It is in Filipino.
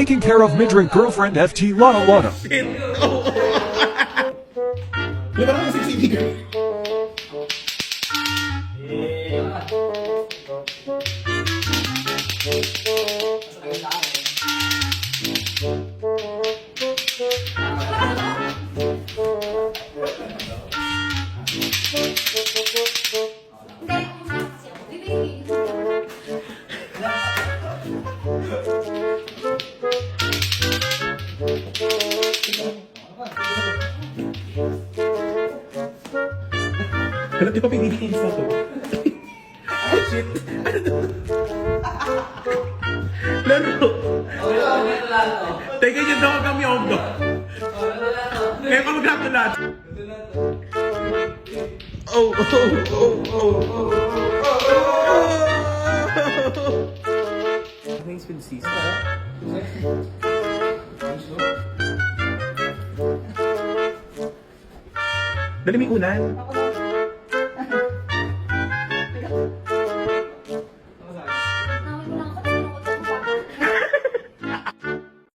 Taking care of mid-drink girlfriend FT Lana Lana. Di ba naman CCTV? Alam, di pa pinilinis na to. Oh, shit. Ano to? Laro. Teka nyo daw kami ako do. Kaya ka magkakalat. Oh, oh, oh, oh, oh. I think it's been seasoned. Dali may unan.